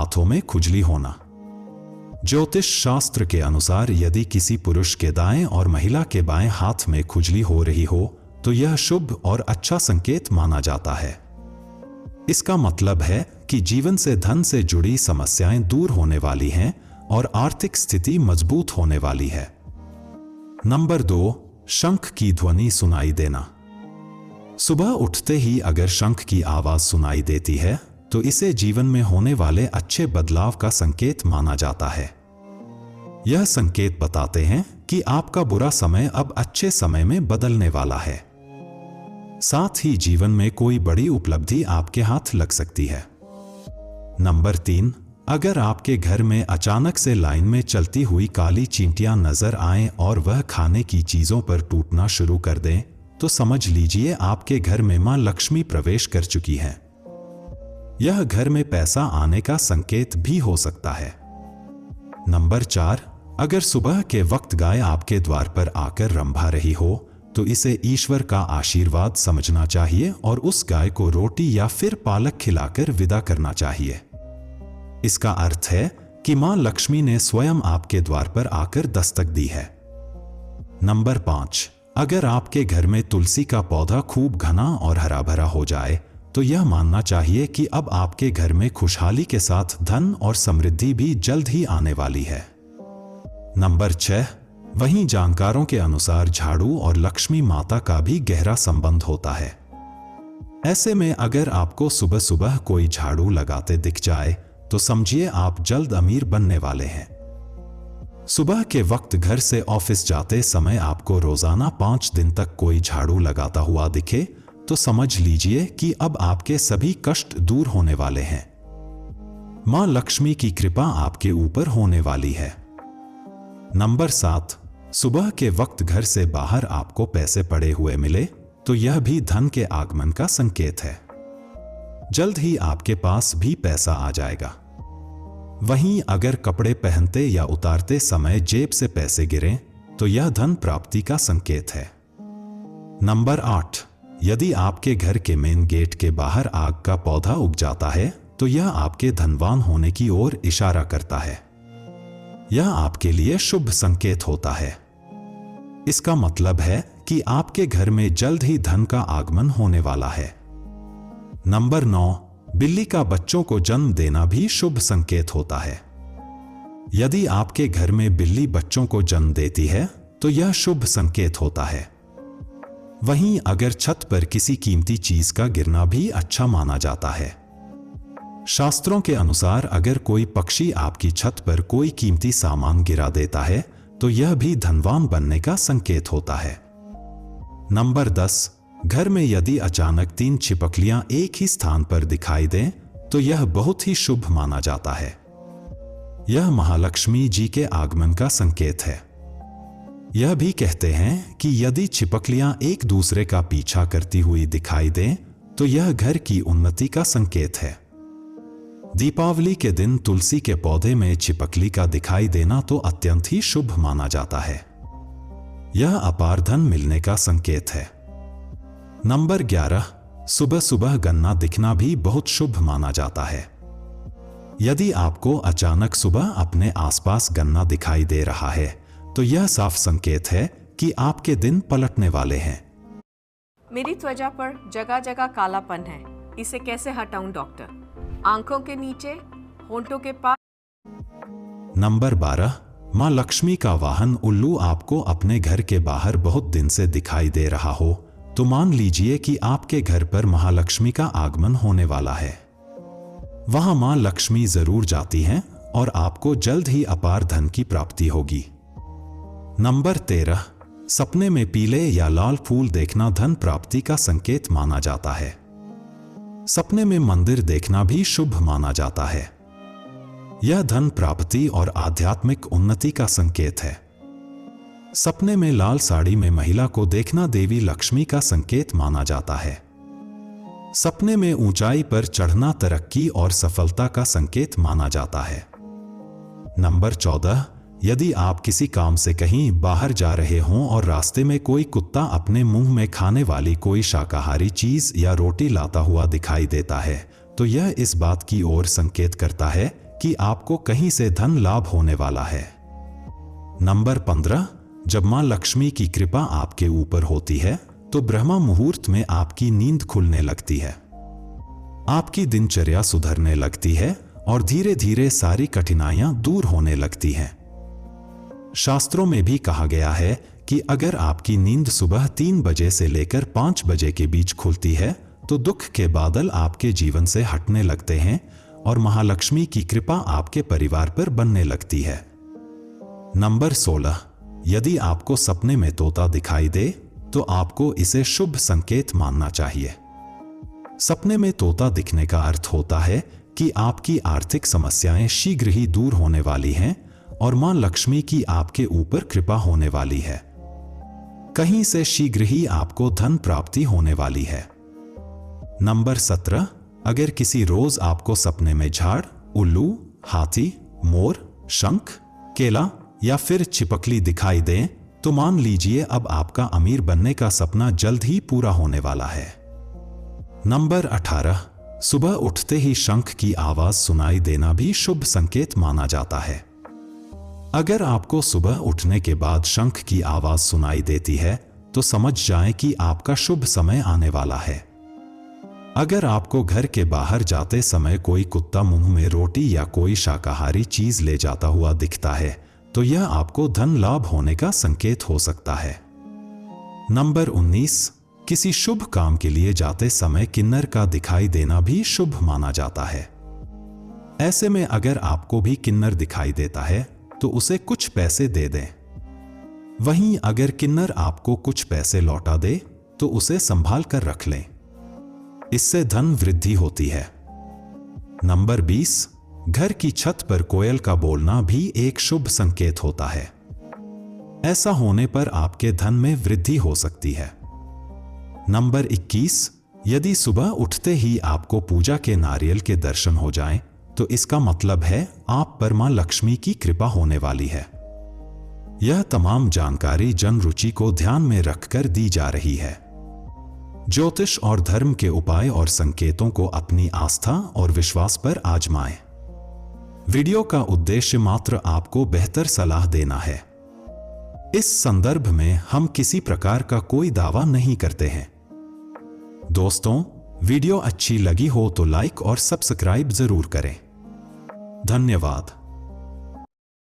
हाथों में खुजली होना। ज्योतिष शास्त्र के अनुसार यदि किसी पुरुष के दाएं और महिला के बाएं हाथ में खुजली हो रही हो तो यह शुभ और अच्छा संकेत माना जाता है। इसका मतलब है कि जीवन से धन से जुड़ी समस्याएं दूर होने वाली हैं और आर्थिक स्थिति मजबूत होने वाली है। नंबर 2, शंख की ध्वनि सुनाई देना। सुबह उठते ही अगर शंख की आवाज सुनाई देती है तो इसे जीवन में होने वाले अच्छे बदलाव का संकेत माना जाता है। यह संकेत बताते हैं कि आपका बुरा समय अब अच्छे समय में बदलने वाला है। साथ ही जीवन में कोई बड़ी उपलब्धि आपके हाथ लग सकती है। नंबर 3, अगर आपके घर में अचानक से लाइन में चलती हुई काली चींटियां नजर आएं और वह खाने की चीजों पर टूटना शुरू कर दें तो समझ लीजिए आपके घर में मां लक्ष्मी प्रवेश कर चुकी है। यह घर में पैसा आने का संकेत भी हो सकता है। नंबर 4, अगर सुबह के वक्त गाय आपके द्वार पर आकर रंभा रही हो तो इसे ईश्वर का आशीर्वाद समझना चाहिए और उस गाय को रोटी या फिर पालक खिलाकर विदा करना चाहिए। इसका अर्थ है कि मां लक्ष्मी ने स्वयं आपके द्वार पर आकर दस्तक दी है। नंबर 5, अगर आपके घर में तुलसी का पौधा खूब घना और हरा भरा हो जाए तो यह मानना चाहिए कि अब आपके घर में खुशहाली के साथ धन और समृद्धि भी जल्द ही आने वाली है। नंबर 6, वहीं जानकारों के अनुसार झाड़ू और लक्ष्मी माता का भी गहरा संबंध होता है। ऐसे में अगर आपको सुबह सुबह कोई झाड़ू लगाते दिख जाए तो समझिए आप जल्द अमीर बनने वाले हैं। सुबह के वक्त घर से ऑफिस जाते समय आपको रोजाना 5 दिन तक कोई झाड़ू लगाता हुआ दिखे तो समझ लीजिए कि अब आपके सभी कष्ट दूर होने वाले हैं। मां लक्ष्मी की कृपा आपके ऊपर होने वाली है। नंबर 7, सुबह के वक्त घर से बाहर आपको पैसे पड़े हुए मिले तो यह भी धन के आगमन का संकेत है। जल्द ही आपके पास भी पैसा आ जाएगा। वहीं अगर कपड़े पहनते या उतारते समय जेब से पैसे गिरें तो यह धन प्राप्ति का संकेत है। नंबर 8, यदि आपके घर के मेन गेट के बाहर आग का पौधा उग जाता है तो यह आपके धनवान होने की ओर इशारा करता है। यह आपके लिए शुभ संकेत होता है। इसका मतलब है कि आपके घर में जल्द ही धन का आगमन होने वाला है। नंबर 9, बिल्ली का बच्चों को जन्म देना भी शुभ संकेत होता है। यदि आपके घर में बिल्ली बच्चों को जन्म देती है तो यह शुभ संकेत होता है। वहीं अगर छत पर किसी कीमती चीज का गिरना भी अच्छा माना जाता है। शास्त्रों के अनुसार अगर कोई पक्षी आपकी छत पर कोई कीमती सामान गिरा देता है तो यह भी धनवान बनने का संकेत होता है। नंबर 10, घर में यदि अचानक 3 छिपकलियां एक ही स्थान पर दिखाई दें तो यह बहुत ही शुभ माना जाता है। यह महालक्ष्मी जी के आगमन का संकेत है। यह भी कहते हैं कि यदि छिपकलियां एक दूसरे का पीछा करती हुई दिखाई दें तो यह घर की उन्नति का संकेत है। दीपावली के दिन तुलसी के पौधे में छिपकली का दिखाई देना तो अत्यंत ही शुभ माना जाता है। यह अपार धन मिलने का संकेत है। नंबर 11, सुबह सुबह गन्ना दिखना भी बहुत शुभ माना जाता है। यदि आपको अचानक सुबह अपने आसपास गन्ना दिखाई दे रहा है तो यह साफ संकेत है कि आपके दिन पलटने वाले हैं। मेरी त्वचा पर जगह जगह कालापन है, इसे कैसे हटाऊं डॉक्टर? आंखों के नीचे, होंठों के पास। नंबर 12, मां लक्ष्मी का वाहन उल्लू आपको अपने घर के बाहर बहुत दिन से दिखाई दे रहा हो तो मान लीजिए कि आपके घर पर महालक्ष्मी का आगमन होने वाला है। वहां मां लक्ष्मी जरूर जाती हैं और आपको जल्द ही अपार धन की प्राप्ति होगी। नंबर 13, सपने में पीले या लाल फूल देखना धन प्राप्ति का संकेत माना जाता है। सपने में मंदिर देखना भी शुभ माना जाता है। यह धन प्राप्ति और आध्यात्मिक उन्नति का संकेत है। सपने में लाल साड़ी में महिला को देखना देवी लक्ष्मी का संकेत माना जाता है। सपने में ऊंचाई पर चढ़ना तरक्की और सफलता का संकेत माना जाता है। नंबर 14, यदि आप किसी काम से कहीं बाहर जा रहे हों और रास्ते में कोई कुत्ता अपने मुंह में खाने वाली कोई शाकाहारी चीज या रोटी लाता हुआ दिखाई देता है तो यह इस बात की ओर संकेत करता है कि आपको कहीं से धन लाभ होने वाला है। नंबर 15, जब मां लक्ष्मी की कृपा आपके ऊपर होती है तो ब्रह्म मुहूर्त में आपकी नींद खुलने लगती है, आपकी दिनचर्या सुधरने लगती है और धीरे धीरे सारी कठिनाइयां दूर होने लगती हैं। शास्त्रों में भी कहा गया है कि अगर आपकी नींद सुबह 3 बजे से लेकर 5 बजे के बीच खुलती है तो दुख के बादल आपके जीवन से हटने लगते हैं और महालक्ष्मी की कृपा आपके परिवार पर बनने लगती है। नंबर 16, यदि आपको सपने में तोता दिखाई दे तो आपको इसे शुभ संकेत मानना चाहिए। सपने में तोता दिखने का अर्थ होता है कि आपकी आर्थिक समस्याएं शीघ्र ही दूर होने वाली हैं और मां लक्ष्मी की आपके ऊपर कृपा होने वाली है। कहीं से शीघ्र ही आपको धन प्राप्ति होने वाली है। नंबर 17, अगर किसी रोज आपको सपने में झाड़, उल्लू, हाथी, मोर, शंख, केला या फिर छिपकली दिखाई दें तो मान लीजिए अब आपका अमीर बनने का सपना जल्द ही पूरा होने वाला है। नंबर 18, सुबह उठते ही शंख की आवाज सुनाई देना भी शुभ संकेत माना जाता है। अगर आपको सुबह उठने के बाद शंख की आवाज सुनाई देती है तो समझ जाएं कि आपका शुभ समय आने वाला है। अगर आपको घर के बाहर जाते समय कोई कुत्ता मुंह में रोटी या कोई शाकाहारी चीज ले जाता हुआ दिखता है तो यह आपको धन लाभ होने का संकेत हो सकता है। नंबर 19, किसी शुभ काम के लिए जाते समय किन्नर का दिखाई देना भी शुभ माना जाता है। ऐसे में अगर आपको भी किन्नर दिखाई देता है तो उसे कुछ पैसे दे दें। वहीं अगर किन्नर आपको कुछ पैसे लौटा दे तो उसे संभाल कर रख लें, इससे धन वृद्धि होती है। नंबर 20, घर की छत पर कोयल का बोलना भी एक शुभ संकेत होता है। ऐसा होने पर आपके धन में वृद्धि हो सकती है। नंबर 21, यदि सुबह उठते ही आपको पूजा के नारियल के दर्शन हो जाएं, तो इसका मतलब है आप पर मां लक्ष्मी की कृपा होने वाली है। यह तमाम जानकारी जन रुचि को ध्यान में रखकर दी जा रही है। ज्योतिष और धर्म के उपाय और संकेतों को अपनी आस्था और विश्वास पर आजमाएं। वीडियो का उद्देश्य मात्र आपको बेहतर सलाह देना है। इस संदर्भ में हम किसी प्रकार का कोई दावा नहीं करते हैं। दोस्तों, वीडियो अच्छी लगी हो तो लाइक और सब्सक्राइब जरूर करें। धन्यवाद।